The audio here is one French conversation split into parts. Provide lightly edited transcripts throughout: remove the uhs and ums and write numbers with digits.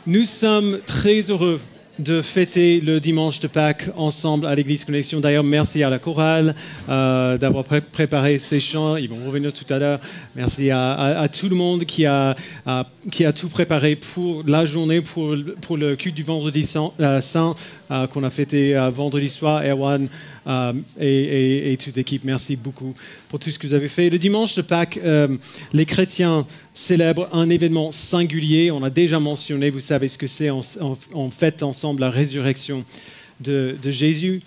Nous sommes très heureux de fêter le dimanche de Pâques ensemble à l'Église Connexion. D'ailleurs, merci à la chorale d'avoir préparé ces chants. Ils vont revenir tout à l'heure. Merci à tout le monde qui a tout préparé pour la journée, pour le culte du vendredi saint qu'on a fêté vendredi soir. Erwan et toute l'équipe, merci beaucoup pour tout ce que vous avez fait. Le dimanche de Pâques, les chrétiens célèbrent un événement singulier. On a déjà mentionné, vous savez ce que c'est, on fête ensemble la résurrection de Jésus.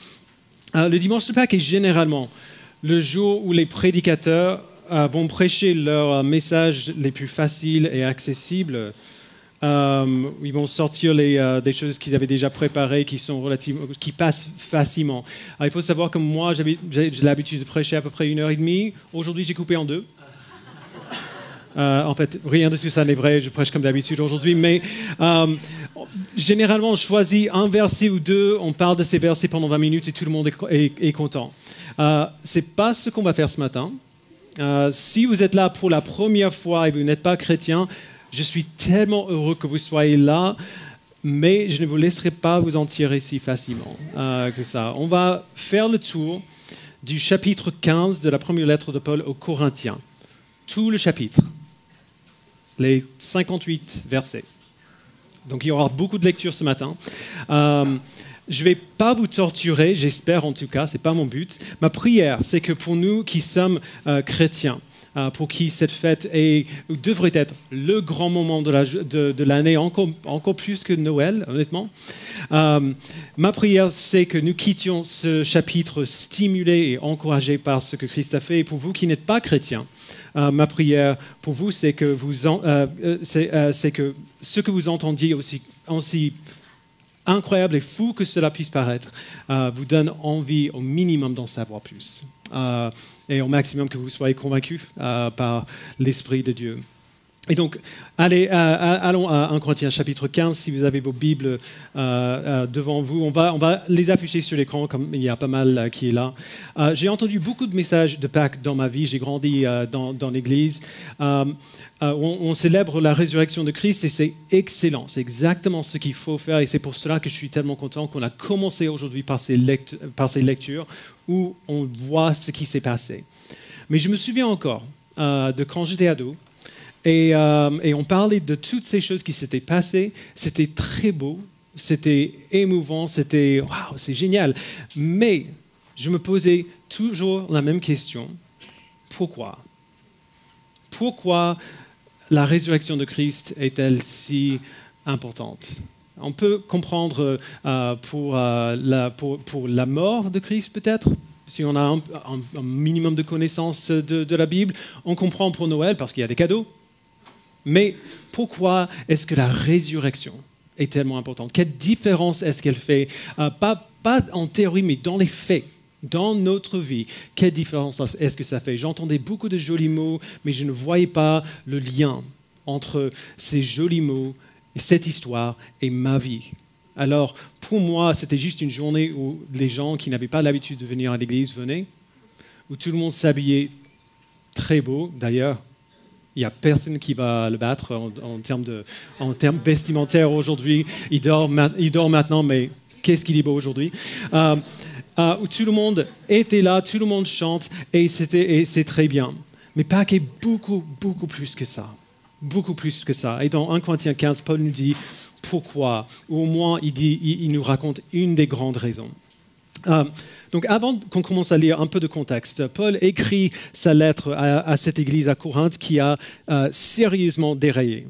Le dimanche de Pâques est généralement le jour où les prédicateurs vont prêcher leurs messages les plus faciles et accessibles. Ils vont sortir des choses qu'ils avaient déjà préparées, qui passent facilement. Alors, il faut savoir que moi, j'ai l'habitude de prêcher à peu près 1h30. Aujourd'hui, j'ai coupé en deux. En fait, rien de tout ça n'est vrai, je prêche comme d'habitude aujourd'hui, mais généralement, on choisit un verset ou deux, on parle de ces versets pendant 20 minutes et tout le monde est content. Ce n'est pas ce qu'on va faire ce matin. Si vous êtes là pour la première fois et vous n'êtes pas chrétien, je suis tellement heureux que vous soyez là, mais je ne vous laisserai pas vous en tirer si facilement que ça. On va faire le tour du chapitre 15 de la première lettre de Paul aux Corinthiens. Tout le chapitre, les 58 versets. Donc il y aura beaucoup de lectures ce matin. Je ne vais pas vous torturer, j'espère en tout cas, ce n'est pas mon but. Ma prière, c'est que pour nous qui sommes chrétiens, pour qui cette fête devrait être le grand moment de l'année, encore plus que Noël, honnêtement. Ma prière, c'est que nous quittions ce chapitre stimulés et encouragés par ce que Christ a fait. Et pour vous qui n'êtes pas chrétiens, ma prière pour vous, c'est que, c'est que ce que vous entendiez aussi incroyable et fou que cela puisse paraître, vous donne envie au minimum d'en savoir plus. Et au maximum que vous soyez convaincus par l'Esprit de Dieu. Et donc, allons à 1 Corinthiens chapitre 15, si vous avez vos Bibles devant vous. On va les afficher sur l'écran, comme il y a pas mal qui est là. J'ai entendu beaucoup de messages de Pâques dans ma vie. J'ai grandi dans l'Église. On célèbre la résurrection de Christ et c'est excellent. C'est exactement ce qu'il faut faire et c'est pour cela que je suis tellement content qu'on a commencé aujourd'hui par ces lectures où on voit ce qui s'est passé. Mais je me souviens encore de quand j'étais ado. Et on parlait de toutes ces choses qui s'étaient passées. C'était très beau, c'était émouvant, c'était « waouh, c'est génial ». Mais je me posais toujours la même question. Pourquoi ? Pourquoi la résurrection de Christ est-elle si importante ? On peut comprendre pour la mort de Christ peut-être. Si on a un minimum de connaissances de la Bible, on comprend pour Noël parce qu'il y a des cadeaux. Mais pourquoi est-ce que la résurrection est tellement importante? Quelle différence est-ce qu'elle fait? Pas en théorie, mais dans les faits, dans notre vie. Quelle différence est-ce que ça fait? J'entendais beaucoup de jolis mots, mais je ne voyais pas le lien entre ces jolis mots, et cette histoire et ma vie. Alors, pour moi, c'était juste une journée où les gens qui n'avaient pas l'habitude de venir à l'église venaient, où tout le monde s'habillait très beau, d'ailleurs. Il n'y a personne qui va le battre en termes vestimentaires aujourd'hui. Il dort maintenant, mais qu'est-ce qu'il est beau aujourd'hui. Où tout le monde était là, tout le monde chante, et c'est très bien. Mais Pâques est beaucoup, beaucoup plus que ça. Beaucoup plus que ça. Et dans 1 Corinthiens 15, Paul nous dit pourquoi, ou au moins il nous raconte une des grandes raisons. Donc avant qu'on commence à lire un peu de contexte, Paul écrit sa lettre à cette église à Corinthe qui a sérieusement déraillé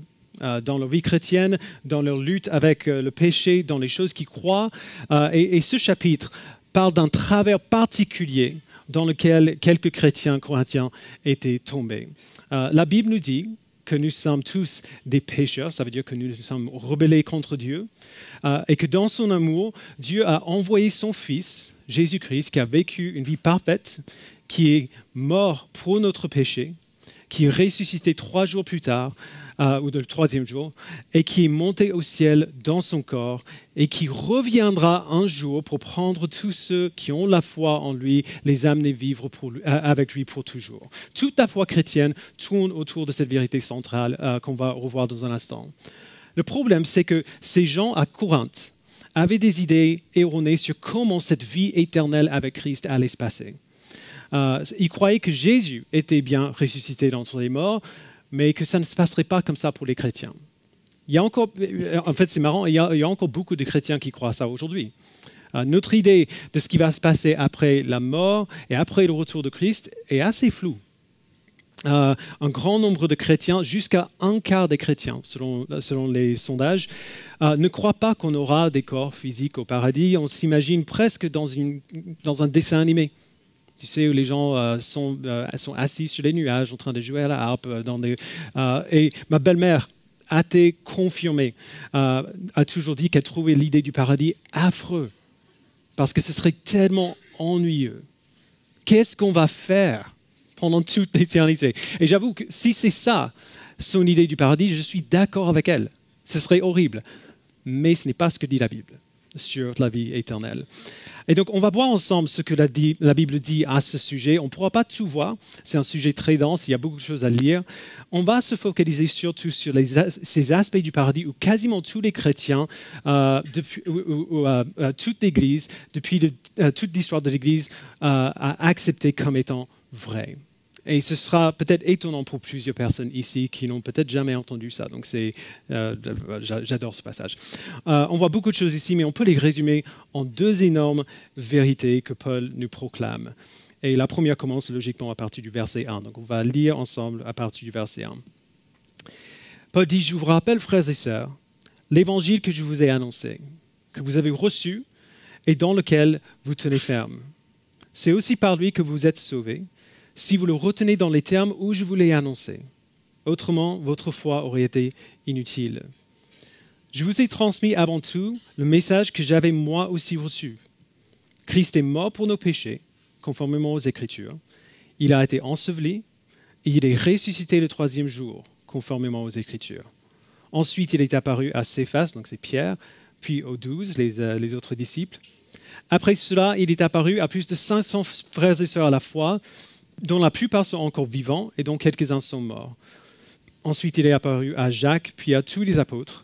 dans leur vie chrétienne, dans leur lutte avec le péché, dans les choses qu'ils croient. Et ce chapitre parle d'un travers particulier dans lequel quelques chrétiens corinthiens étaient tombés. La Bible nous dit que nous sommes tous des pécheurs, ça veut dire que nous sommes rebellés contre Dieu, et que dans son amour, Dieu a envoyé son Fils, Jésus-Christ, qui a vécu une vie parfaite, qui est mort pour notre péché, qui est ressuscité 3 jours plus tard, ou le 3e jour, et qui est monté au ciel dans son corps, et qui reviendra un jour pour prendre tous ceux qui ont la foi en lui, les amener vivre avec lui pour toujours. Toute la foi chrétienne tourne autour de cette vérité centrale qu'on va revoir dans un instant. Le problème, c'est que ces gens à Corinthe avaient des idées erronées sur comment cette vie éternelle avec Christ allait se passer. Ils croyaient que Jésus était bien ressuscité d'entre les morts, mais que ça ne se passerait pas comme ça pour les chrétiens. Il y a encore, en fait, c'est marrant, il y a encore beaucoup de chrétiens qui croient ça aujourd'hui. Notre idée de ce qui va se passer après la mort et après le retour de Christ est assez floue. Un grand nombre de chrétiens, jusqu'à un quart des chrétiens, selon les sondages, ne croient pas qu'on aura des corps physiques au paradis. On s'imagine presque dans un dessin animé. Tu sais, où les gens sont assis sur les nuages en train de jouer à la harpe. Et ma belle-mère, athée confirmée, a toujours dit qu'elle trouvait l'idée du paradis affreux, parce que ce serait tellement ennuyeux. Qu'est-ce qu'on va faire pendant toute l'éternité? Et j'avoue que si c'est ça, son idée du paradis, je suis d'accord avec elle. Ce serait horrible. Mais ce n'est pas ce que dit la Bible sur la vie éternelle. Et donc, on va voir ensemble ce que la Bible dit à ce sujet. On ne pourra pas tout voir. C'est un sujet très dense. Il y a beaucoup de choses à lire. On va se focaliser surtout sur ces aspects du paradis où quasiment tous les chrétiens, toute l'Église, depuis toute l'histoire de l'Église, a accepté comme étant vrai. Et ce sera peut-être étonnant pour plusieurs personnes ici qui n'ont peut-être jamais entendu ça. Donc, j'adore ce passage. On voit beaucoup de choses ici, mais on peut les résumer en deux énormes vérités que Paul nous proclame. Et la première commence logiquement à partir du verset 1. Donc, on va lire ensemble à partir du verset 1. Paul dit, « Je vous rappelle, frères et sœurs, l'évangile que je vous ai annoncé, que vous avez reçu et dans lequel vous tenez ferme. C'est aussi par lui que vous êtes sauvés, si vous le retenez dans les termes où je vous l'ai annoncé. Autrement, votre foi aurait été inutile. Je vous ai transmis avant tout le message que j'avais moi aussi reçu. Christ est mort pour nos péchés, conformément aux Écritures. Il a été enseveli et il est ressuscité le troisième jour, conformément aux Écritures. Ensuite, il est apparu à Céphas, donc c'est Pierre, puis aux 12, les autres disciples. Après cela, il est apparu à plus de 500 frères et sœurs à la fois, dont la plupart sont encore vivants et dont quelques-uns sont morts. Ensuite, il est apparu à Jacques, puis à tous les apôtres.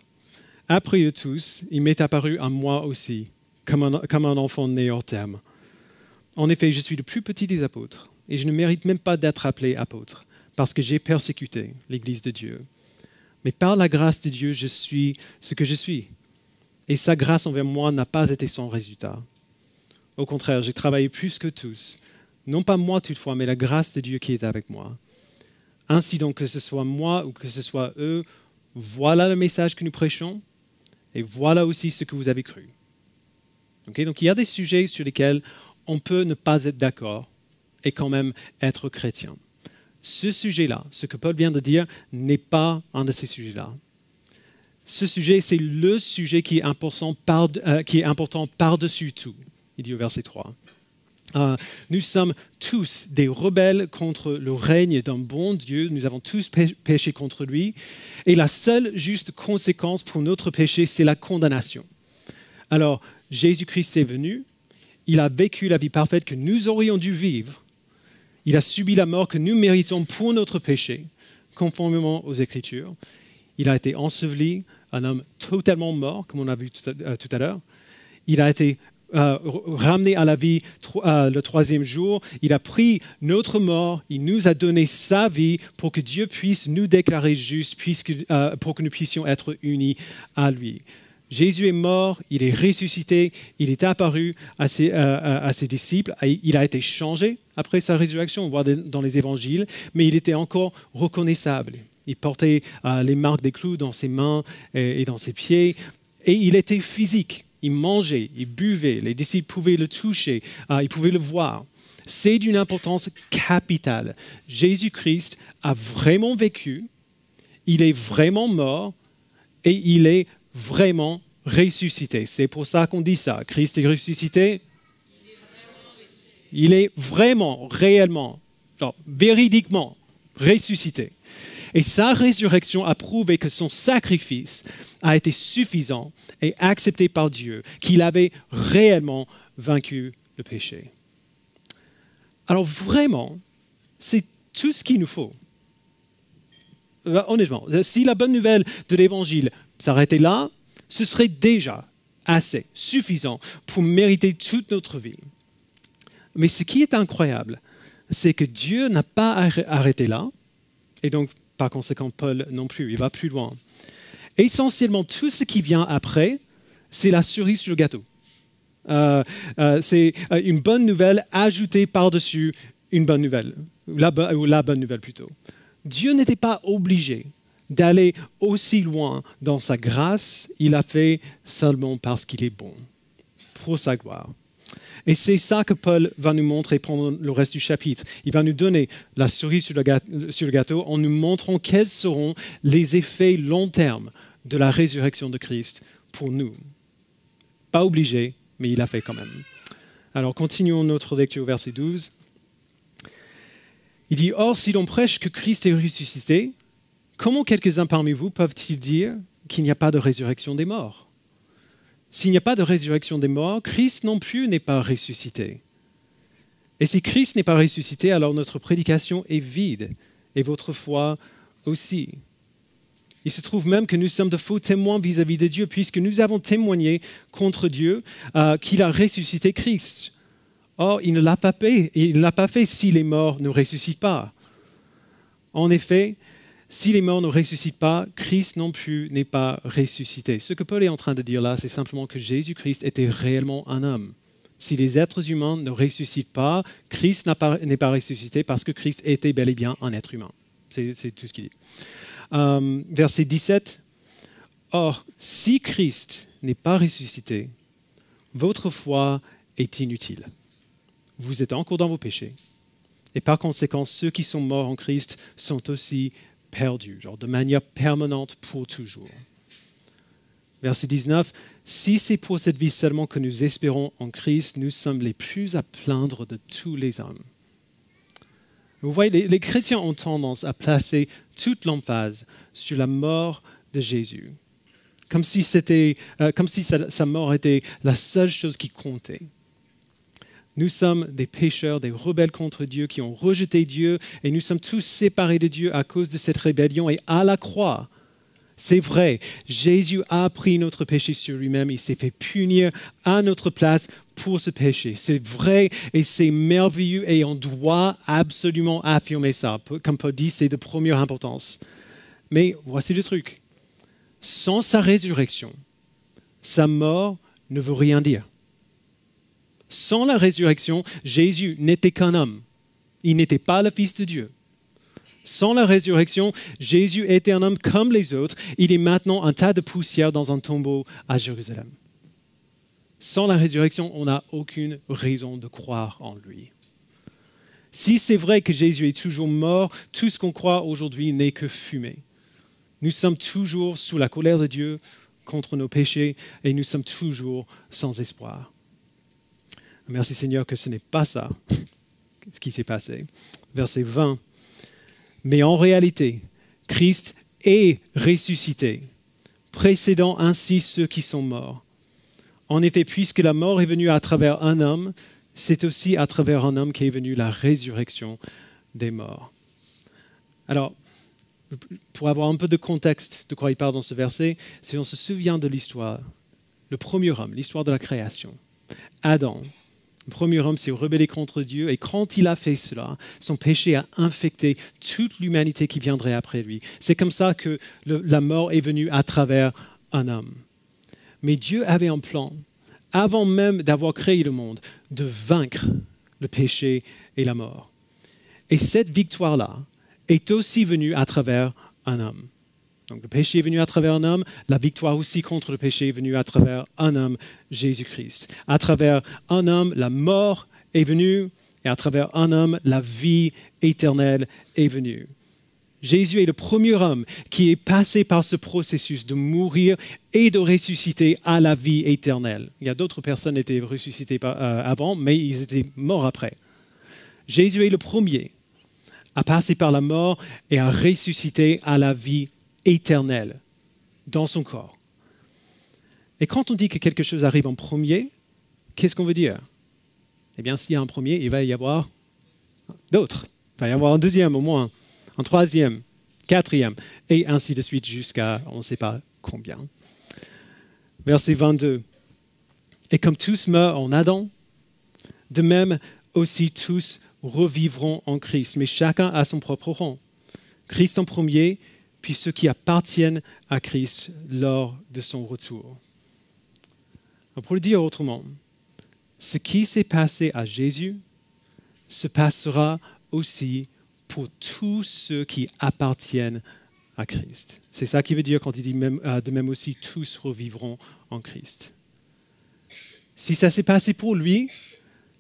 Après eux tous, il m'est apparu à moi aussi, comme un enfant né hors terme. En effet, je suis le plus petit des apôtres, et je ne mérite même pas d'être appelé apôtre, parce que j'ai persécuté l'Église de Dieu. Mais par la grâce de Dieu, je suis ce que je suis, et sa grâce envers moi n'a pas été sans résultat. Au contraire, j'ai travaillé plus que tous, non pas moi toutefois, mais la grâce de Dieu qui est avec moi. Ainsi donc, que ce soit moi ou que ce soit eux, voilà le message que nous prêchons et voilà aussi ce que vous avez cru. Okay, donc il y a des sujets sur lesquels on peut ne pas être d'accord et quand même être chrétien. Ce sujet-là, ce que Paul vient de dire, n'est pas un de ces sujets-là. Ce sujet, c'est le sujet qui est important par-dessus tout. Il dit au verset 3. Nous sommes tous des rebelles contre le règne d'un bon Dieu. Nous avons tous péché contre lui. Et la seule juste conséquence pour notre péché, c'est la condamnation. Alors, Jésus-Christ est venu. Il a vécu la vie parfaite que nous aurions dû vivre. Il a subi la mort que nous méritons pour notre péché, conformément aux Écritures. Il a été enseveli, un homme totalement mort, comme on a vu tout à l'heure. Il a été ramené à la vie le troisième jour. Il a pris notre mort, il nous a donné sa vie pour que Dieu puisse nous déclarer justes, pour que nous puissions être unis à lui. Jésus est mort, il est ressuscité, il est apparu à ses disciples, il a été changé après sa résurrection, on voit dans les évangiles, mais il était encore reconnaissable. Il portait les marques des clous dans ses mains et dans ses pieds, et il était physique. Il mangeait, il buvait, les disciples pouvaient le toucher, ils pouvaient le voir. C'est d'une importance capitale. Jésus-Christ a vraiment vécu, il est vraiment mort et il est vraiment ressuscité. C'est pour ça qu'on dit ça. Christ est ressuscité. Il est vraiment, réellement, véridiquement ressuscité. Et sa résurrection a prouvé que son sacrifice a été suffisant et accepté par Dieu, qu'il avait réellement vaincu le péché. Alors vraiment, c'est tout ce qu'il nous faut. Honnêtement, si la bonne nouvelle de l'Évangile, s'arrêter là, ce serait déjà assez, suffisant pour mériter toute notre vie. Mais ce qui est incroyable, c'est que Dieu n'a pas arrêté là, et donc par conséquent Paul non plus, il va plus loin. Essentiellement, tout ce qui vient après, c'est la cerise sur le gâteau. C'est une bonne nouvelle ajoutée par-dessus une bonne nouvelle, ou la bonne nouvelle plutôt. Dieu n'était pas obligé d'aller aussi loin dans sa grâce, il a fait seulement parce qu'il est bon, pour sa gloire. Et c'est ça que Paul va nous montrer pendant le reste du chapitre. Il va nous donner la cerise sur le gâteau en nous montrant quels seront les effets long terme de la résurrection de Christ pour nous. Pas obligé, mais il a fait quand même. Alors continuons notre lecture au verset 12. Il dit « Or, si l'on prêche que Christ est ressuscité, comment quelques-uns parmi vous peuvent-ils dire qu'il n'y a pas de résurrection des morts ? S'il n'y a pas de résurrection des morts, Christ non plus n'est pas ressuscité. Et si Christ n'est pas ressuscité, alors notre prédication est vide, et votre foi aussi. Il se trouve même que nous sommes de faux témoins vis-à-vis de Dieu, puisque nous avons témoigné contre Dieu qu'il a ressuscité Christ. Or, il ne l'a pas fait si les morts ne ressuscitent pas. En effet, si les morts ne ressuscitent pas, Christ non plus n'est pas ressuscité. Ce que Paul est en train de dire là, c'est simplement que Jésus-Christ était réellement un homme. Si les êtres humains ne ressuscitent pas, Christ n'est pas ressuscité parce que Christ était bel et bien un être humain. C'est tout ce qu'il dit. Verset 17. Or, si Christ n'est pas ressuscité, votre foi est inutile. Vous êtes encore dans vos péchés. Et par conséquent, ceux qui sont morts en Christ sont aussi perdus, genre de manière permanente pour toujours. Verset 19. Si c'est pour cette vie seulement que nous espérons en Christ, nous sommes les plus à plaindre de tous les hommes. Vous voyez, les chrétiens ont tendance à placer toute l'emphase sur la mort de Jésus, comme si sa mort était la seule chose qui comptait. Nous sommes des pécheurs, des rebelles contre Dieu qui ont rejeté Dieu et nous sommes tous séparés de Dieu à cause de cette rébellion. Et à la croix, c'est vrai, Jésus a pris notre péché sur lui-même, il s'est fait punir à notre place pour ce péché. C'est vrai et c'est merveilleux et on doit absolument affirmer ça. Comme Paul dit, c'est de première importance. Mais voici le truc. Sans sa résurrection, sa mort ne veut rien dire. Sans la résurrection, Jésus n'était qu'un homme. Il n'était pas le Fils de Dieu. Sans la résurrection, Jésus était un homme comme les autres. Il est maintenant un tas de poussière dans un tombeau à Jérusalem. Sans la résurrection, on n'a aucune raison de croire en lui. Si c'est vrai que Jésus est toujours mort, tout ce qu'on croit aujourd'hui n'est que fumée. Nous sommes toujours sous la colère de Dieu contre nos péchés et nous sommes toujours sans espoir. Merci Seigneur que ce n'est pas ça ce qui s'est passé. Verset 20. Mais en réalité, Christ est ressuscité, précédant ainsi ceux qui sont morts. En effet, puisque la mort est venue à travers un homme, c'est aussi à travers un homme qu'est venue la résurrection des morts. Alors, pour avoir un peu de contexte de quoi il parle dans ce verset, si on se souvient de l'histoire, le premier homme, l'histoire de la création, Adam, le premier homme s'est rebellé contre Dieu et quand il a fait cela, son péché a infecté toute l'humanité qui viendrait après lui. C'est comme ça que la mort est venue à travers un homme. Mais Dieu avait un plan, avant même d'avoir créé le monde, de vaincre le péché et la mort. Et cette victoire-là est aussi venue à travers un homme. Donc le péché est venu à travers un homme, la victoire aussi contre le péché est venue à travers un homme, Jésus-Christ. À travers un homme, la mort est venue et à travers un homme, la vie éternelle est venue. Jésus est le premier homme qui est passé par ce processus de mourir et de ressusciter à la vie éternelle. Il y a d'autres personnes qui étaient ressuscitées avant, mais ils étaient morts après. Jésus est le premier à passer par la mort et à ressusciter à la vie éternelle dans son corps. Et quand on dit que quelque chose arrive en premier, qu'est-ce qu'on veut dire? Eh bien, s'il y a un premier, il va y avoir d'autres. Il va y avoir un deuxième au moins, un troisième, quatrième, et ainsi de suite jusqu'à, on ne sait pas combien. Verset 22. Et comme tous meurent en Adam, de même aussi tous revivront en Christ, mais chacun à son propre rang. Christ en premier, puis ceux qui appartiennent à Christ lors de son retour. Pour le dire autrement, ce qui s'est passé à Jésus se passera aussi pour tous ceux qui appartiennent à Christ. C'est ça qu'il veut dire quand il dit de même aussi tous revivront en Christ. Si ça s'est passé pour lui,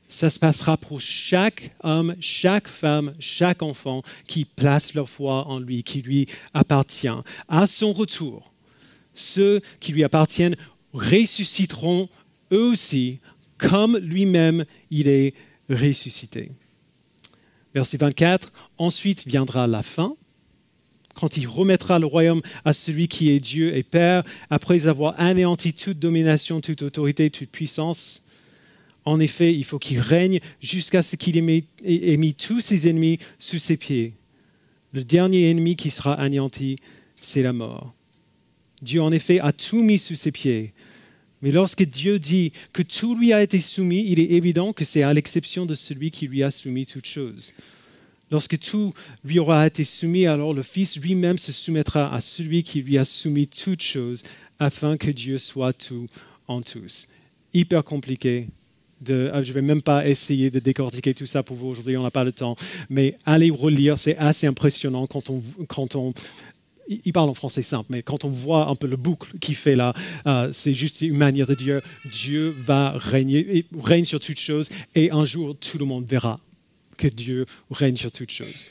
ça se passera pour chaque homme, chaque femme, chaque enfant qui place leur foi en lui, qui lui appartient. À son retour, ceux qui lui appartiennent ressusciteront eux aussi, comme lui-même il est ressuscité. Verset 24, ensuite viendra la fin, quand il remettra le royaume à celui qui est Dieu et Père, après avoir anéanti toute domination, toute autorité, toute puissance. En effet, il faut qu'il règne jusqu'à ce qu'il ait mis tous ses ennemis sous ses pieds. Le dernier ennemi qui sera anéanti, c'est la mort. Dieu, en effet, a tout mis sous ses pieds. Mais lorsque Dieu dit que tout lui a été soumis, il est évident que c'est à l'exception de celui qui lui a soumis toutes choses. Lorsque tout lui aura été soumis, alors le Fils lui-même se soumettra à celui qui lui a soumis toutes choses, afin que Dieu soit tout en tous. Hyper compliqué. Je ne vais même pas essayer de décortiquer tout ça pour vous aujourd'hui, on n'a pas le temps. Mais allez relire, c'est assez impressionnant quand on il parle en français simple, mais quand on voit un peu le boucle qu'il fait là, c'est juste une manière de dire Dieu va régner, règne sur toutes choses et un jour tout le monde verra que Dieu règne sur toutes choses.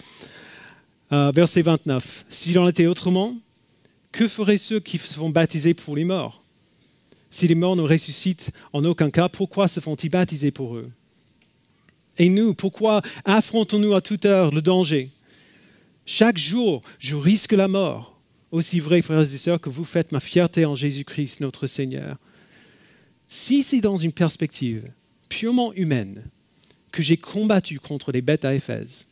Verset 29. S'il en était autrement, que feraient ceux qui se font baptiser pour les morts? Si les morts ne ressuscitent en aucun cas, pourquoi se font-ils baptiser pour eux? Et nous, pourquoi affrontons-nous à toute heure le danger? Chaque jour, je risque la mort. Aussi vrai, frères et sœurs, que vous faites ma fierté en Jésus-Christ, notre Seigneur. Si c'est dans une perspective purement humaine que j'ai combattu contre les bêtes à Éphèse,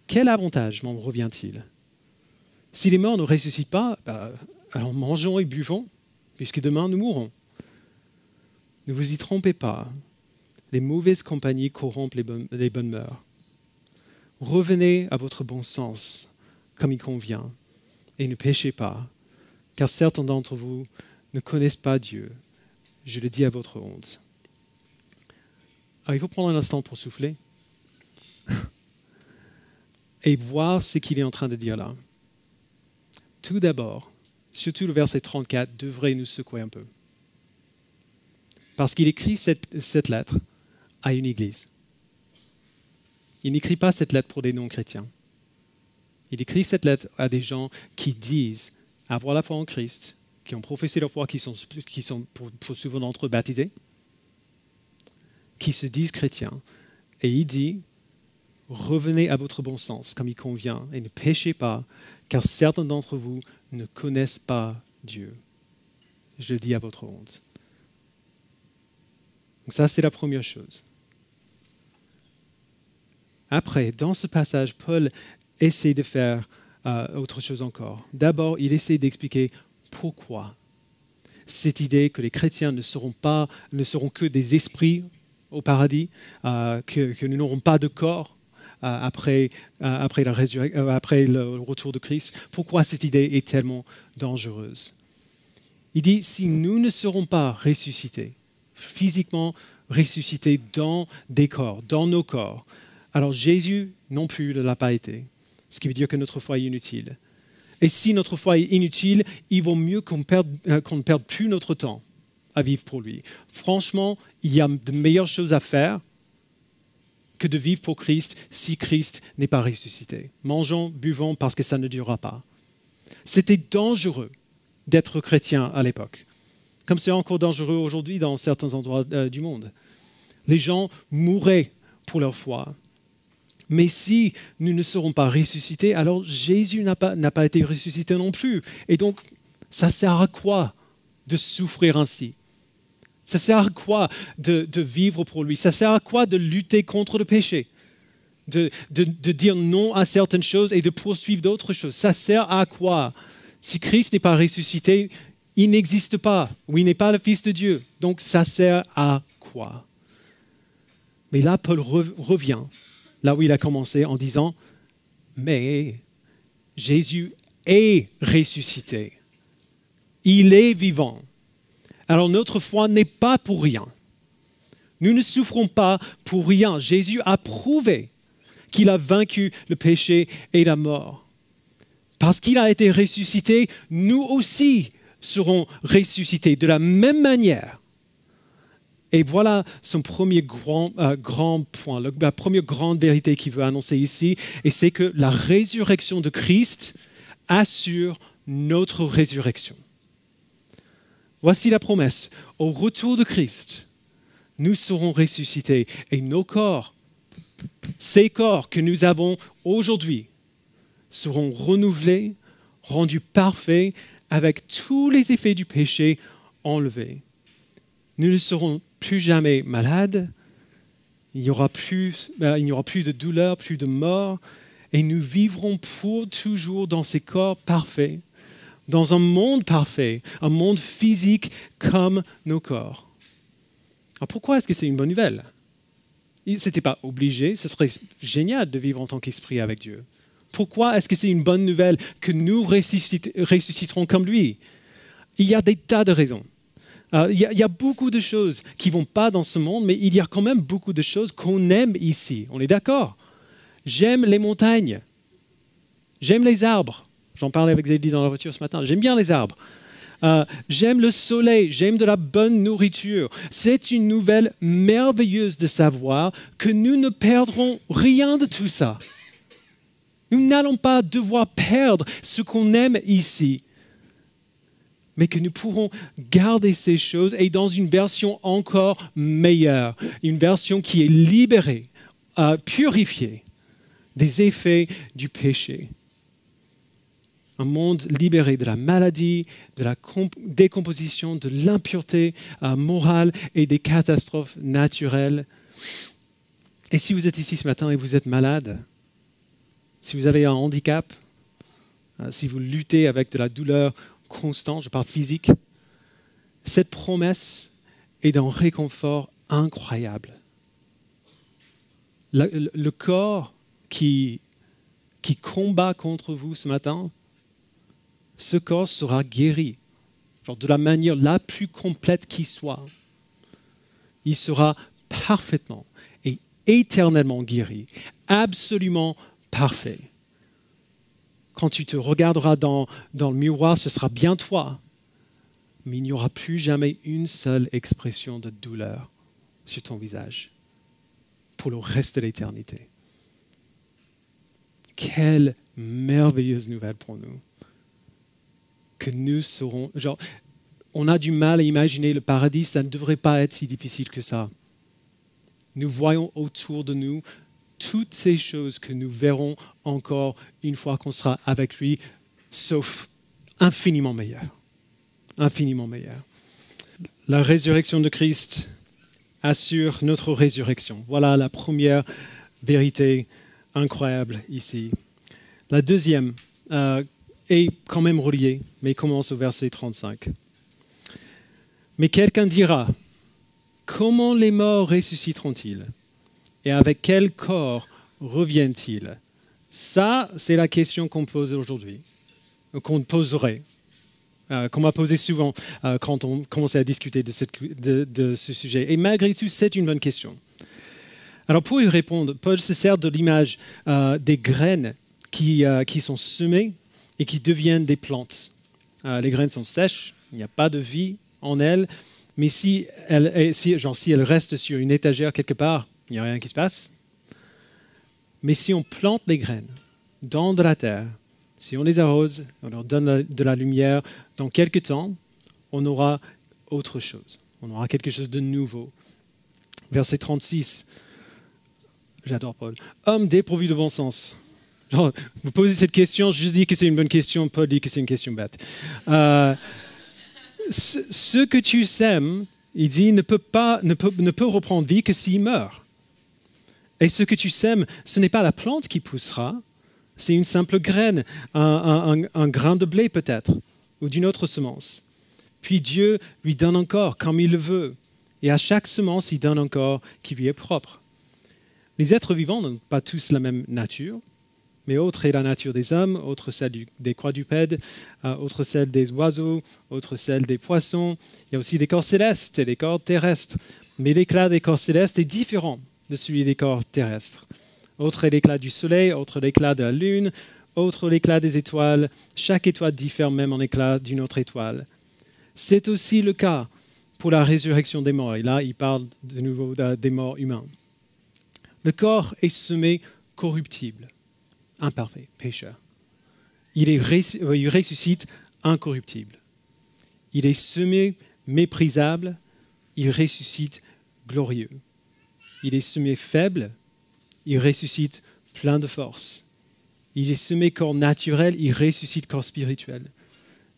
quel avantage m'en revient-il? Si les morts ne ressuscitent pas, alors mangeons et buvons, puisque demain nous mourrons. Ne vous y trompez pas, les mauvaises compagnies corrompent les bonnes mœurs. Revenez à votre bon sens, comme il convient, et ne péchez pas, car certains d'entre vous ne connaissent pas Dieu. Je le dis à votre honte. Alors, il faut prendre un instant pour souffler et voir ce qu'il est en train de dire là. Tout d'abord, surtout le verset 34 devrait nous secouer un peu. Parce qu'il écrit cette lettre à une église. Il n'écrit pas cette lettre pour des non-chrétiens. Il écrit cette lettre à des gens qui disent avoir la foi en Christ, qui ont professé leur foi, qui sont pour souvent d'entre eux baptisés, qui se disent chrétiens. Et il dit, revenez à votre bon sens comme il convient et ne péchez pas, car certains d'entre vous ne connaissent pas Dieu. Je le dis à votre honte. Donc ça, c'est la première chose. Après, dans ce passage, Paul essaie de faire autre chose encore. D'abord, il essaie d'expliquer pourquoi cette idée que les chrétiens ne seront que des esprits au paradis, que nous n'aurons pas de corps après le retour de Christ. Pourquoi cette idée est tellement dangereuse? Il dit, si nous ne serons pas ressuscités, physiquement ressuscités dans des corps, dans nos corps, alors Jésus non plus ne l'a pas été, ce qui veut dire que notre foi est inutile. Et si notre foi est inutile, il vaut mieux qu'on ne perde plus notre temps à vivre pour lui. Franchement, il y a de meilleures choses à faire que de vivre pour Christ si Christ n'est pas ressuscité. Mangeons, buvons parce que ça ne durera pas. C'était dangereux d'être chrétien à l'époque, comme c'est encore dangereux aujourd'hui dans certains endroits du monde. Les gens mouraient pour leur foi. Mais si nous ne serons pas ressuscités, alors Jésus n'a pas été ressuscité non plus. Et donc, ça sert à quoi de souffrir ainsi? Ça sert à quoi de vivre pour lui? Ça sert à quoi de lutter contre le péché? De dire non à certaines choses et de poursuivre d'autres choses? Ça sert à quoi Si Christ n'est pas ressuscité, il n'existe pas, ou il n'est pas le Fils de Dieu. Donc ça sert à quoi? Mais là, Paul revient, là où il a commencé, en disant, mais Jésus est ressuscité. Il est vivant. Alors notre foi n'est pas pour rien. Nous ne souffrons pas pour rien. Jésus a prouvé qu'il a vaincu le péché et la mort. Parce qu'il a été ressuscité, nous aussi seront ressuscités de la même manière. Et voilà son premier grand point, la première grande vérité qu'il veut annoncer ici, et c'est que la résurrection de Christ assure notre résurrection. Voici la promesse. Au retour de Christ, nous serons ressuscités et nos corps, ces corps que nous avons aujourd'hui, seront renouvelés, rendus parfaits avec tous les effets du péché enlevés. Nous ne serons plus jamais malades, il n'y aura plus de douleur, plus de mort, et nous vivrons pour toujours dans ces corps parfaits, dans un monde parfait, un monde physique comme nos corps. Alors pourquoi est-ce que c'est une bonne nouvelle? Ce n'était pas obligé, ce serait génial de vivre en tant qu'esprit avec Dieu. Pourquoi est-ce que c'est une bonne nouvelle que nous ressusciterons comme lui? Il y a des tas de raisons. Il y a beaucoup de choses qui ne vont pas dans ce monde, mais il y a quand même beaucoup de choses qu'on aime ici. On est d'accord? J'aime les montagnes. J'aime les arbres. J'en parlais avec Zélie dans la voiture ce matin. J'aime bien les arbres. J'aime le soleil. J'aime de la bonne nourriture. C'est une nouvelle merveilleuse de savoir que nous ne perdrons rien de tout ça. Nous n'allons pas devoir perdre ce qu'on aime ici, mais que nous pourrons garder ces choses et dans une version encore meilleure, une version qui est libérée, purifiée des effets du péché. Un monde libéré de la maladie, de la décomposition, de l'impureté morale et des catastrophes naturelles. Et si vous êtes ici ce matin et vous êtes malade, si vous avez un handicap, si vous luttez avec de la douleur constante, je parle physique, cette promesse est d'un réconfort incroyable. Le corps qui combat contre vous ce matin, ce corps sera guéri, de la manière la plus complète qui soit. Il sera parfaitement et éternellement guéri, absolument parfait. Quand tu te regarderas dans le miroir, ce sera bien toi, mais il n'y aura plus jamais une seule expression de douleur sur ton visage pour le reste de l'éternité. Quelle merveilleuse nouvelle pour nous. Que nous serons... on a du mal à imaginer le paradis, ça ne devrait pas être si difficile que ça. Nous voyons autour de nous toutes ces choses que nous verrons encore une fois qu'on sera avec lui, sauf infiniment meilleur. Infiniment meilleur. La résurrection de Christ assure notre résurrection. Voilà la première vérité incroyable ici. La deuxième est quand même reliée, mais commence au verset 35. Mais quelqu'un dira, comment les morts ressusciteront-ils? Et avec quel corps reviennent-ils? Ça, c'est la question qu'on pose aujourd'hui, qu'on poserait, qu'on m'a posé souvent quand on commençait à discuter de ce sujet. Et malgré tout, c'est une bonne question. Alors pour y répondre, Paul se sert de l'image des graines qui sont semées et qui deviennent des plantes. Les graines sont sèches, il n'y a pas de vie en elles, mais si elles restent sur une étagère quelque part, il n'y a rien qui se passe. Mais si on plante les graines dans de la terre, si on les arrose, on leur donne de la lumière, dans quelques temps, on aura autre chose. On aura quelque chose de nouveau. Verset 36, j'adore Paul. Homme dépourvu de bon sens. Vous posez cette question, je dis que c'est une bonne question, Paul dit que c'est une question bête. Ce que tu sèmes, il dit, ne peut reprendre vie que s'il meurt. Et ce que tu sèmes, ce n'est pas la plante qui poussera, C'est une simple graine, un grain de blé peut-être, ou d'une autre semence. Puis Dieu lui donne encore comme il le veut. Et à chaque semence, il donne encore qui lui est propre. Les êtres vivants n'ont pas tous la même nature, mais autre est la nature des hommes, autre celle des quadrupèdes, autre celle des oiseaux, autre celle des poissons. Il y a aussi des corps célestes et des corps terrestres. Mais l'éclat des corps célestes est différent de celui des corps terrestres. Autre est l'éclat du soleil, autre l'éclat de la lune, autre l'éclat des étoiles. Chaque étoile diffère même en éclat d'une autre étoile. C'est aussi le cas pour la résurrection des morts. Et là, il parle de nouveau des morts humains. Le corps est semé corruptible, imparfait, pécheur. Il ressuscite incorruptible. Il est semé méprisable, il ressuscite glorieux. Il est semé faible, il ressuscite plein de force. Il est semé corps naturel, il ressuscite corps spirituel.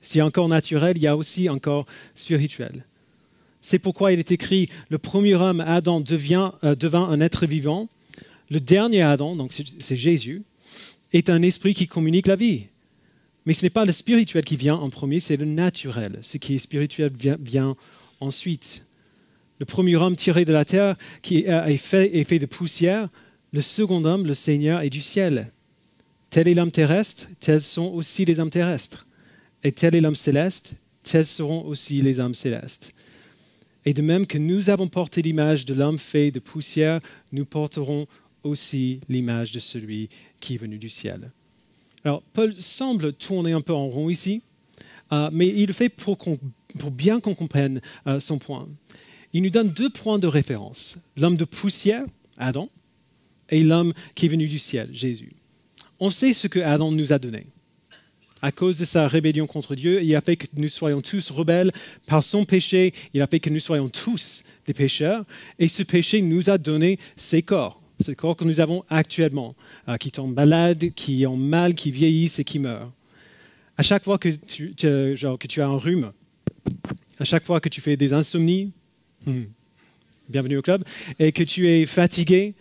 S'il y a un corps naturel, il y a aussi un corps spirituel. C'est pourquoi il est écrit, le premier homme, Adam, devint un être vivant. Le dernier Adam, donc c'est Jésus, est un esprit qui communique la vie. Mais ce n'est pas le spirituel qui vient en premier, c'est le naturel. Ce qui est spirituel vient ensuite. Le premier homme tiré de la terre qui est fait de poussière, le second homme, le Seigneur, est du ciel. Tel est l'homme terrestre, tels sont aussi les hommes terrestres. Et tel est l'homme céleste, tels seront aussi les hommes célestes. Et de même que nous avons porté l'image de l'homme fait de poussière, nous porterons aussi l'image de celui qui est venu du ciel. Alors, Paul semble tourner un peu en rond ici, mais il le fait pour bien qu'on comprenne son point. Il nous donne 2 points de référence. L'homme de poussière, Adam, et l'homme qui est venu du ciel, Jésus. On sait ce que Adam nous a donné. À cause de sa rébellion contre Dieu, il a fait que nous soyons tous rebelles. Par son péché, il a fait que nous soyons tous des pécheurs. Et ce péché nous a donné ces corps que nous avons actuellement, qui tombent malades, qui ont mal, qui vieillissent et qui meurent. À chaque fois que tu as un rhume, à chaque fois que tu fais des insomnies, bienvenue au club, et que tu es fatigué,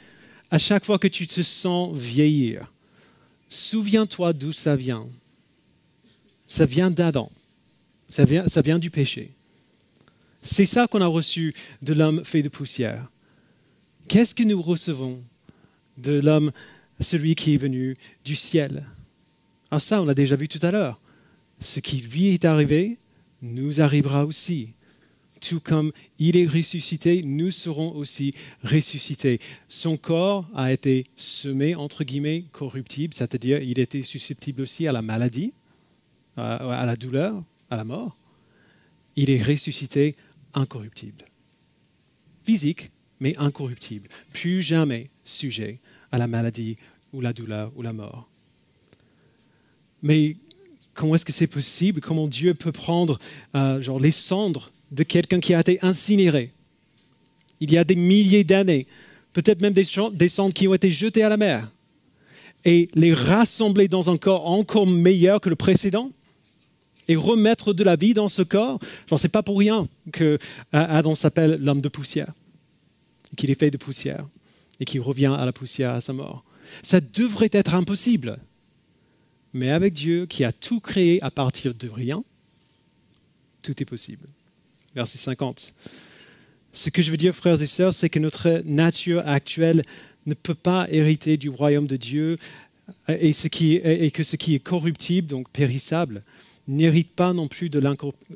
à chaque fois que tu te sens vieillir, souviens-toi d'où ça vient. Ça vient d'Adam. Ça vient du péché. C'est ça qu'on a reçu de l'homme fait de poussière. Qu'est-ce que nous recevons de l'homme, celui qui est venu du ciel? Alors ça, on l'a déjà vu tout à l'heure. Ce qui lui est arrivé, nous arrivera aussi. Tout comme il est ressuscité, nous serons aussi ressuscités. Son corps a été semé, entre guillemets, corruptible, c'est-à-dire il était susceptible aussi à la maladie, à la douleur, à la mort. Il est ressuscité incorruptible. Physique, mais incorruptible. Plus jamais sujet à la maladie ou la douleur ou la mort. Mais comment est-ce que c'est possible? Comment Dieu peut prendre les cendres de quelqu'un qui a été incinéré il y a des milliers d'années, peut-être même des cendres qui ont été jetées à la mer, et les rassembler dans un corps encore meilleur que le précédent et remettre de la vie dans ce corps? C'est pas pour rien que Adam s'appelle l'homme de poussière, qu'il est fait de poussière et qu'il revient à la poussière à sa mort. Ça devrait être impossible. Mais avec Dieu qui a tout créé à partir de rien, tout est possible. Verset 50. Ce que je veux dire, frères et sœurs, c'est que notre nature actuelle ne peut pas hériter du royaume de Dieu et que ce qui est corruptible, donc périssable, n'hérite pas non plus de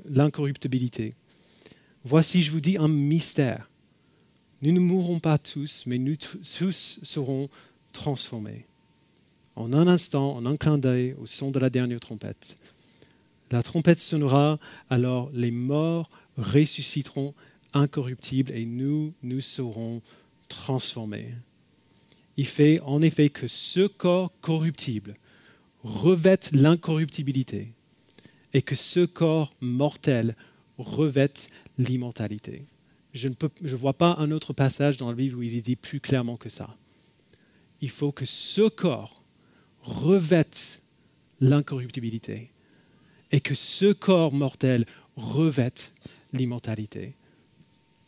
l'incorruptibilité. Voici, je vous dis, un mystère. Nous ne mourrons pas tous, mais nous tous serons transformés. En un instant, en un clin d'œil, au son de la dernière trompette. La trompette sonnera, alors les morts ressusciteront incorruptibles et nous serons transformés. Il fait en effet que ce corps corruptible revête l'incorruptibilité et que ce corps mortel revête l'immortalité. Je ne vois pas un autre passage dans la Bible où il est dit plus clairement que ça. Il faut que ce corps revête l'incorruptibilité et que ce corps mortel revête l'immortalité.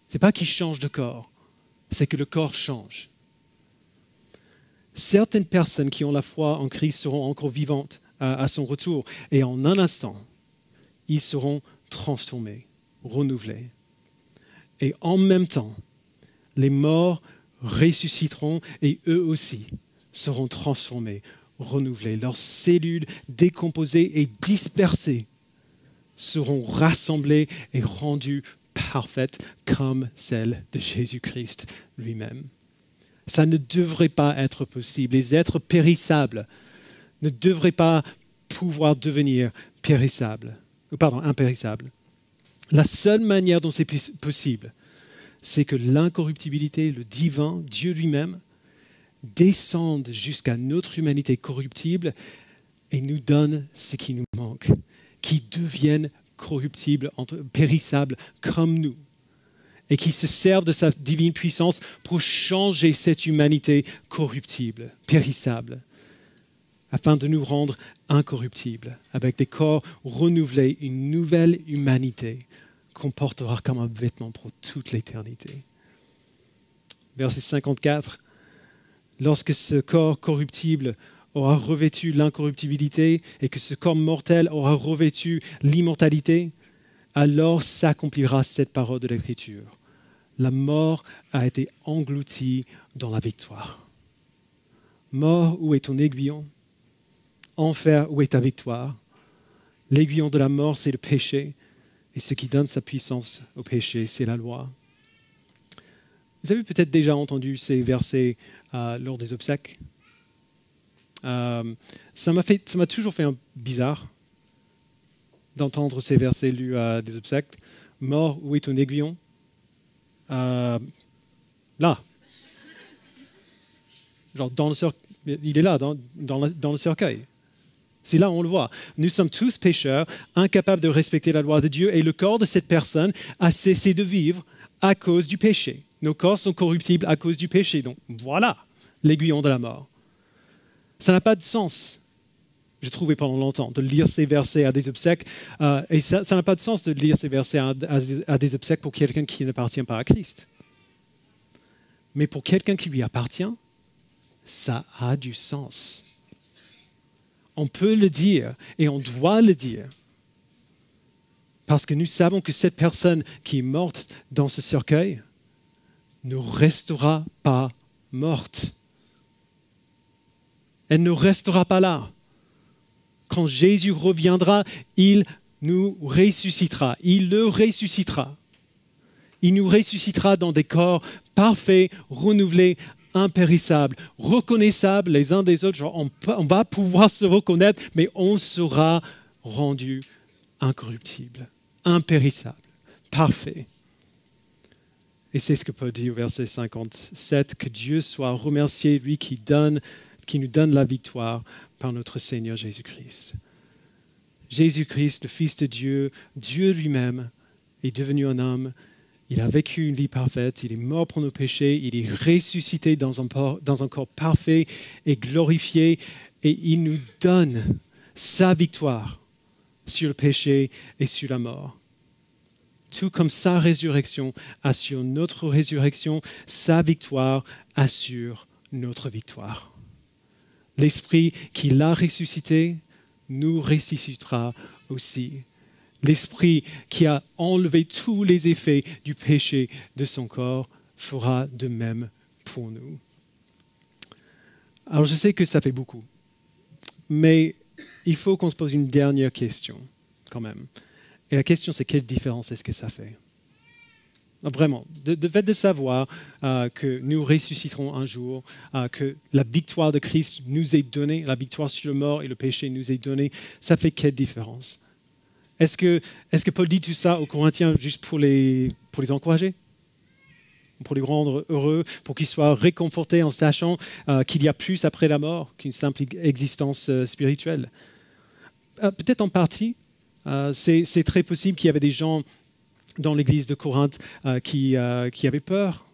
Ce n'est pas qu'il change de corps, c'est que le corps change. Certaines personnes qui ont la foi en Christ seront encore vivantes à son retour. Et en un instant, ils seront transformés, renouvelés. Et en même temps, les morts ressusciteront et eux aussi seront transformés, renouvelés. Leurs cellules décomposées et dispersées seront rassemblées et rendues parfaites comme celles de Jésus-Christ lui-même. Ça ne devrait pas être possible. Les êtres périssables ne devraient pas pouvoir devenir impérissables. La seule manière dont c'est possible, c'est que l'incorruptibilité, le divin, Dieu lui-même, descende jusqu'à notre humanité corruptible et nous donne ce qui nous manque, qui devienne corruptible, périssable comme nous, et qui se servent de sa divine puissance pour changer cette humanité corruptible, périssable, afin de nous rendre incorruptibles, avec des corps renouvelés, une nouvelle humanité qu'on portera comme un vêtement pour toute l'éternité. Verset 54, lorsque ce corps corruptible aura revêtu l'incorruptibilité et que ce corps mortel aura revêtu l'immortalité, alors s'accomplira cette parole de l'Écriture. La mort a été engloutie dans la victoire. Mort, où est ton aiguillon? Enfer, où est ta victoire? L'aiguillon de la mort, c'est le péché. Et ce qui donne sa puissance au péché, c'est la loi. Vous avez peut-être déjà entendu ces versets lors des obsèques. Ça m'a toujours fait bizarre d'entendre ces versets lus à des obsèques. Mort, où est ton aiguillon? Là. Genre il est là, dans le cercueil. C'est là où on le voit. Nous sommes tous pécheurs, incapables de respecter la loi de Dieu, et le corps de cette personne a cessé de vivre à cause du péché. Nos corps sont corruptibles à cause du péché. Donc voilà l'aiguillon de la mort. Ça n'a pas de sens, j'ai trouvé pendant longtemps, de lire ces versets à des obsèques. Et ça n'a pas de sens de lire ces versets à des obsèques pour quelqu'un qui n'appartient pas à Christ. Mais pour quelqu'un qui lui appartient, ça a du sens. On peut le dire et on doit le dire. Parce que nous savons que cette personne qui est morte dans ce cercueil ne restera pas morte. Elle ne restera pas là. Quand Jésus reviendra, il nous ressuscitera. Il le ressuscitera. Il nous ressuscitera dans des corps parfaits, renouvelés, impérissables, reconnaissables les uns des autres. Genre on va pouvoir se reconnaître, mais on sera rendu incorruptible, impérissable, parfait. Et c'est ce que Paul dit au verset 57, que Dieu soit remercié, lui qui nous donne la victoire par notre Seigneur Jésus-Christ. Jésus-Christ, le Fils de Dieu, Dieu lui-même, est devenu un homme. Il a vécu une vie parfaite, il est mort pour nos péchés, il est ressuscité dans un corps parfait et glorifié, et il nous donne sa victoire sur le péché et sur la mort. Tout comme sa résurrection assure notre résurrection, sa victoire assure notre victoire. L'Esprit qui l'a ressuscité nous ressuscitera aussi. L'Esprit qui a enlevé tous les effets du péché de son corps fera de même pour nous. Alors je sais que ça fait beaucoup, mais il faut qu'on se pose une dernière question quand même. Et la question c'est quelle différence est-ce que ça fait? Vraiment, de fait de savoir que nous ressusciterons un jour, que la victoire de Christ nous est donnée, la victoire sur le mort et le péché nous est donnée, ça fait quelle différence? Est-ce que Paul dit tout ça aux Corinthiens juste pour les encourager, pour les rendre heureux, pour qu'ils soient réconfortés en sachant qu'il y a plus après la mort qu'une simple existence spirituelle? Peut-être en partie. C'est très possible qu'il y avait des gens dans l'église de Corinthe qui avaient peur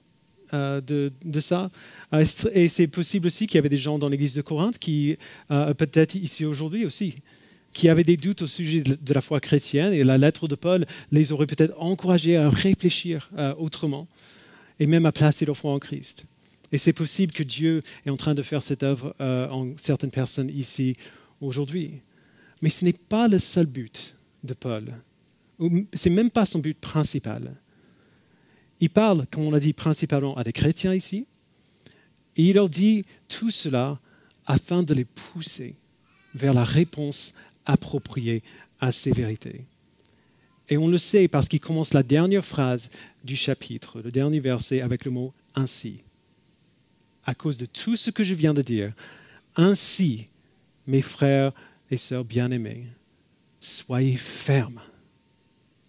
de ça. Et c'est possible aussi qu'il y avait des gens dans l'église de Corinthe qui, peut-être ici aujourd'hui aussi, qui avaient des doutes au sujet de la foi chrétienne, et la lettre de Paul les aurait peut-être encouragés à réfléchir autrement et même à placer leur foi en Christ. Et c'est possible que Dieu est en train de faire cette œuvre en certaines personnes ici aujourd'hui. Mais ce n'est pas le seul but de Paul. Ce n'est même pas son but principal. Il parle, comme on l'a dit, principalement à des chrétiens ici. Et il leur dit tout cela afin de les pousser vers la réponse appropriée à ces vérités. Et on le sait parce qu'il commence la dernière phrase du chapitre, le dernier verset, avec le mot « ainsi ». À cause de tout ce que je viens de dire, ainsi, mes frères et sœurs bien-aimés, soyez fermes,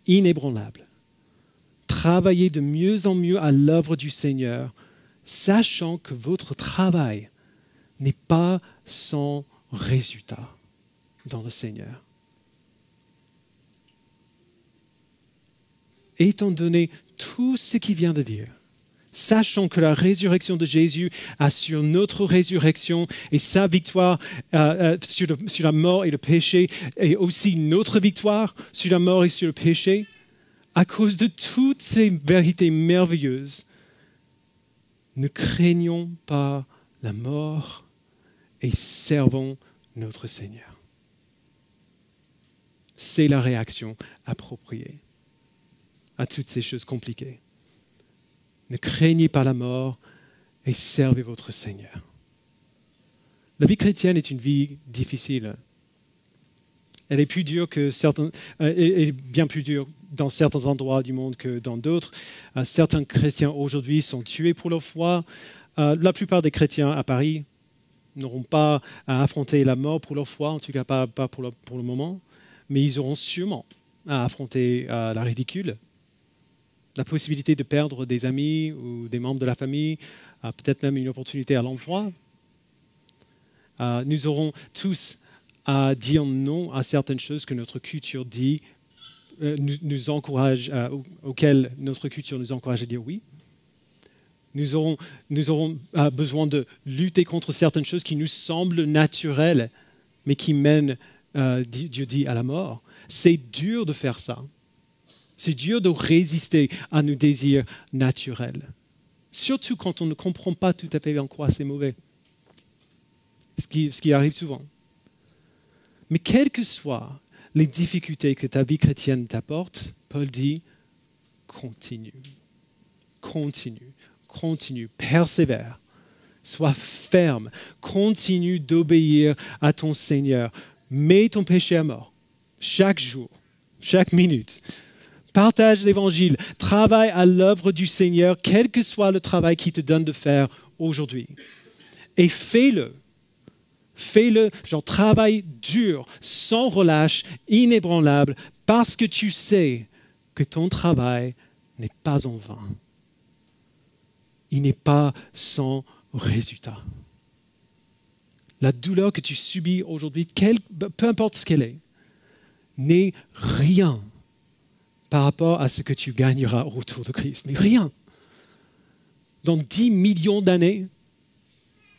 inébranlables, travaillez de mieux en mieux à l'œuvre du Seigneur, sachant que votre travail n'est pas sans résultat dans le Seigneur. Étant donné tout ce qu'il vient de dire, sachant que la résurrection de Jésus assure notre résurrection et sa victoire sur la mort et le péché, et aussi notre victoire sur la mort et sur le péché, à cause de toutes ces vérités merveilleuses, ne craignons pas la mort et servons notre Seigneur. C'est la réaction appropriée à toutes ces choses compliquées. Ne craignez pas la mort et servez votre Seigneur. La vie chrétienne est une vie difficile. Elle est plus dure que elle est bien plus dure dans certains endroits du monde que dans d'autres. Certains chrétiens aujourd'hui sont tués pour leur foi. La plupart des chrétiens à Paris n'auront pas à affronter la mort pour leur foi, en tout cas pas pour le moment, mais ils auront sûrement à affronter la ridicule, la possibilité de perdre des amis ou des membres de la famille, peut-être même une opportunité à l'emploi. Nous aurons tous à dire non à certaines choses que notre culture dit, nous encourage, auxquelles notre culture nous encourage à dire oui. Nous aurons besoin de lutter contre certaines choses qui nous semblent naturelles, mais qui mènent, Dieu dit, à la mort. C'est dur de faire ça. C'est dur de résister à nos désirs naturels. Surtout quand on ne comprend pas tout à fait en quoi c'est mauvais. Ce qui arrive souvent. Mais quelles que soient les difficultés que ta vie chrétienne t'apporte, Paul dit, continue, continue, continue, persévère, sois ferme, continue d'obéir à ton Seigneur. Mets ton péché à mort, chaque jour, chaque minute. Partage l'évangile, travaille à l'œuvre du Seigneur, quel que soit le travail qu'il te donne de faire aujourd'hui. Et fais-le. Fais-le, genre travaille dur, sans relâche, inébranlable, parce que tu sais que ton travail n'est pas en vain. Il n'est pas sans résultat. La douleur que tu subis aujourd'hui, peu importe ce qu'elle est, n'est rien par rapport à ce que tu gagneras autour de Christ. Mais rien. Dans 10 millions d'années,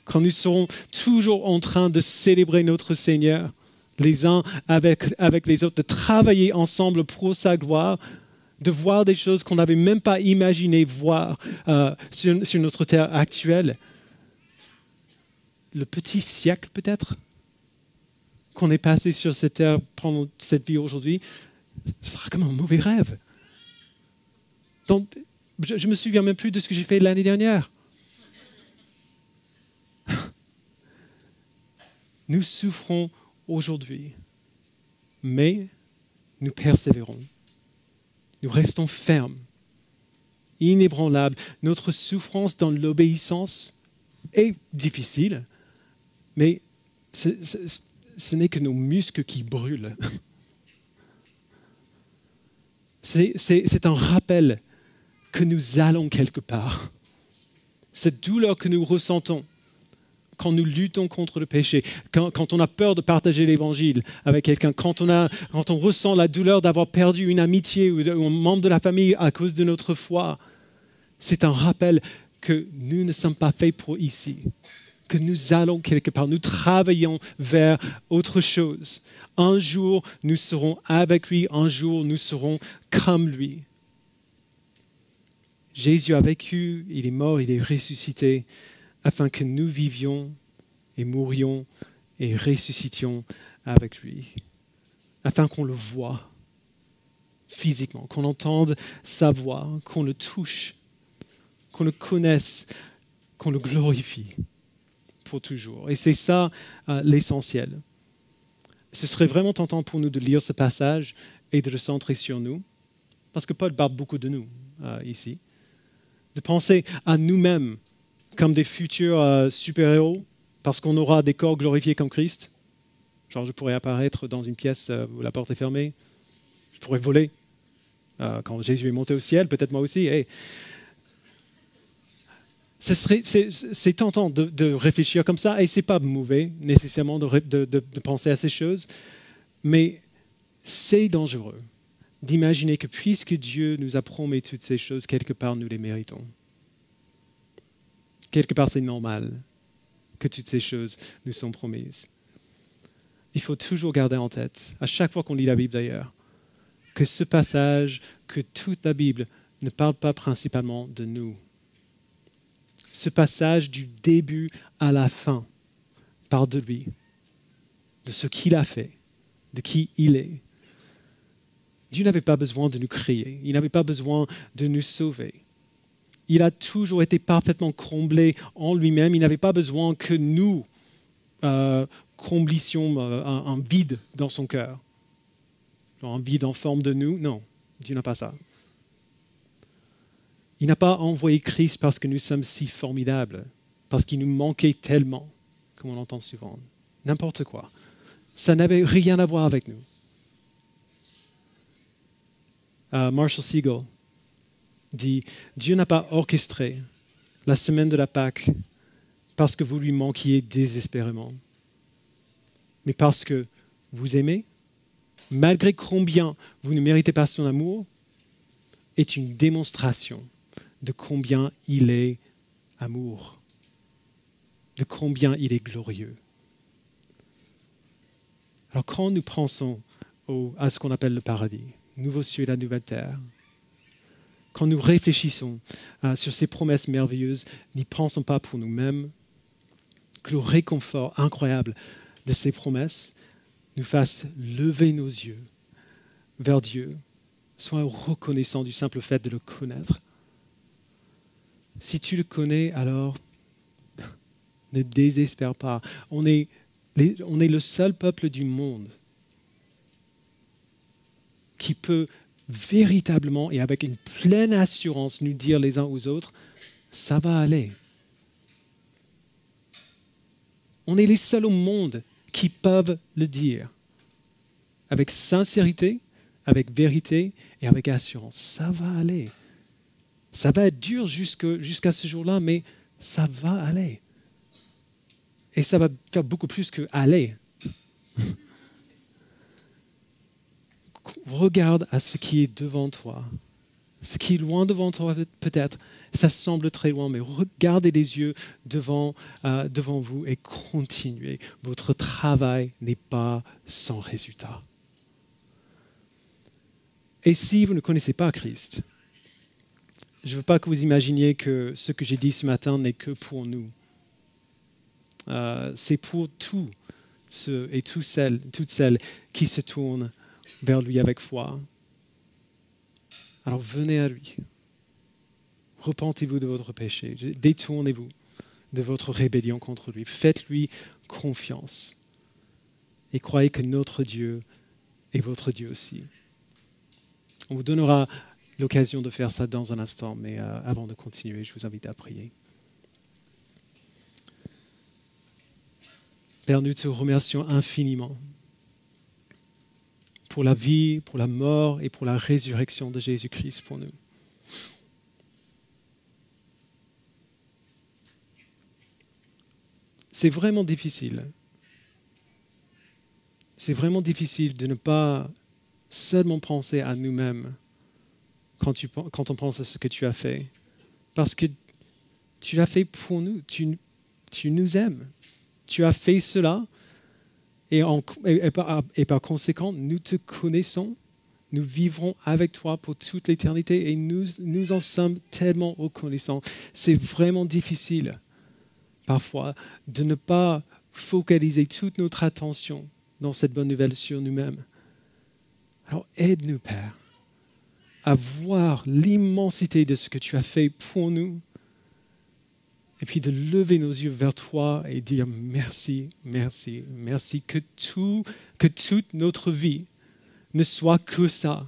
quand nous serons toujours en train de célébrer notre Seigneur, les uns avec les autres, de travailler ensemble pour sa gloire, de voir des choses qu'on n'avait même pas imaginé voir sur notre terre actuelle. Le petit siècle peut-être qu'on est passé sur cette terre pendant cette vie aujourd'hui, ce sera comme un mauvais rêve. Donc, je me souviens même plus de ce que j'ai fait l'année dernière. Nous souffrons aujourd'hui, mais nous persévérons. Nous restons fermes, inébranlables. Notre souffrance dans l'obéissance est difficile, mais ce n'est que nos muscles qui brûlent. C'est un rappel que nous allons quelque part. Cette douleur que nous ressentons quand nous luttons contre le péché, quand on a peur de partager l'évangile avec quelqu'un, quand on ressent la douleur d'avoir perdu une amitié ou un membre de la famille à cause de notre foi, c'est un rappel que nous ne sommes pas faits pour ici, que nous allons quelque part, nous travaillons vers autre chose. Un jour, nous serons avec lui, un jour, nous serons comme lui. Jésus a vécu, il est mort, il est ressuscité, afin que nous vivions et mourions et ressuscitions avec lui, afin qu'on le voie physiquement, qu'on entende sa voix, qu'on le touche, qu'on le connaisse, qu'on le glorifie pour toujours. Et c'est ça l'essentiel. Ce serait vraiment tentant pour nous de lire ce passage et de le centrer sur nous, parce que Paul parle beaucoup de nous ici, de penser à nous-mêmes comme des futurs super-héros, parce qu'on aura des corps glorifiés comme Christ. Genre, je pourrais apparaître dans une pièce où la porte est fermée, je pourrais voler. Quand Jésus est monté au ciel, peut-être moi aussi. Hey. C'est tentant de réfléchir comme ça, et ce n'est pas mauvais nécessairement de penser à ces choses, mais c'est dangereux d'imaginer que puisque Dieu nous a promis toutes ces choses, quelque part nous les méritons. Quelque part c'est normal que toutes ces choses nous sont promises. Il faut toujours garder en tête, à chaque fois qu'on lit la Bible d'ailleurs, que ce passage, que toute la Bible ne parle pas principalement de nous. Ce passage du début à la fin parle de lui, de ce qu'il a fait, de qui il est. Dieu n'avait pas besoin de nous créer, il n'avait pas besoin de nous sauver. Il a toujours été parfaitement comblé en lui-même, il n'avait pas besoin que nous comblissions un vide dans son cœur. Un vide en forme de nous, non, Dieu n'a pas ça. Il n'a pas envoyé Christ parce que nous sommes si formidables, parce qu'il nous manquait tellement, comme on l'entend souvent. N'importe quoi. Ça n'avait rien à voir avec nous. Marshall Segal dit « Dieu n'a pas orchestré la semaine de la Pâque parce que vous lui manquiez désespérément, mais parce que vous aimez, malgré combien vous ne méritez pas son amour, est une démonstration de combien il est amour, de combien il est glorieux. » Alors quand nous pensons à ce qu'on appelle le paradis, nouveau ciel et la nouvelle terre, quand nous réfléchissons sur ces promesses merveilleuses, n'y pensons pas pour nous-mêmes, que le réconfort incroyable de ces promesses nous fasse lever nos yeux vers Dieu, sois reconnaissant du simple fait de le connaître. Si tu le connais, alors ne désespère pas. On est le seul peuple du monde qui peut véritablement et avec une pleine assurance nous dire les uns aux autres, ça va aller. On est les seuls au monde qui peuvent le dire avec sincérité, avec vérité et avec assurance. Ça va aller. Ça va être dur jusqu'à ce jour-là, mais ça va aller. Et ça va faire beaucoup plus que aller. Regarde à ce qui est devant toi. Ce qui est loin devant toi, peut-être, ça semble très loin, mais regardez les yeux devant vous et continuez. Votre travail n'est pas sans résultat. Et si vous ne connaissez pas Christ, je ne veux pas que vous imaginiez que ce que j'ai dit ce matin n'est que pour nous. C'est pour tous ceux et toutes celles qui se tournent vers lui avec foi. Alors venez à lui. Repentez-vous de votre péché. Détournez-vous de votre rébellion contre lui. Faites-lui confiance. Et croyez que notre Dieu est votre Dieu aussi. On vous donnera l'occasion de faire ça dans un instant, mais avant de continuer, je vous invite à prier. Père, nous te remercions infiniment pour la vie, pour la mort et pour la résurrection de Jésus-Christ pour nous. C'est vraiment difficile. C'est vraiment difficile de ne pas seulement penser à nous-mêmes quand on pense à ce que tu as fait. Parce que tu l'as fait pour nous. Tu nous aimes. Tu as fait cela et par conséquent, nous te connaissons Nous vivrons avec toi pour toute l'éternité et nous en sommes tellement reconnaissants. C'est vraiment difficile parfois de ne pas focaliser toute notre attention dans cette bonne nouvelle sur nous-mêmes. Alors aide-nous, Père, à voir l'immensité de ce que tu as fait pour nous et puis de lever nos yeux vers toi et dire merci, merci, merci, que toute notre vie ne soit que ça.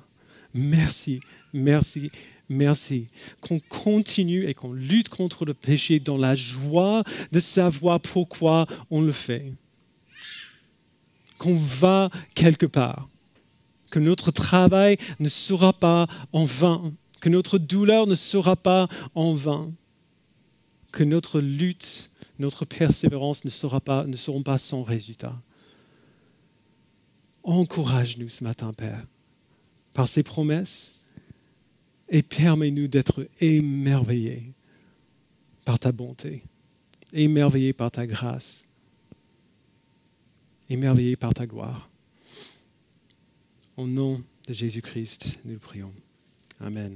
Merci, merci, merci. Qu'on continue et qu'on lutte contre le péché dans la joie de savoir pourquoi on le fait. Qu'on va quelque part. Que notre travail ne sera pas en vain. Que notre douleur ne sera pas en vain. Que notre lutte, notre persévérance ne seront pas sans résultat. Encourage-nous ce matin, Père, par ces promesses et permets-nous d'être émerveillés par ta bonté, émerveillés par ta grâce, émerveillés par ta gloire. Au nom de Jésus-Christ, nous le prions. Amen.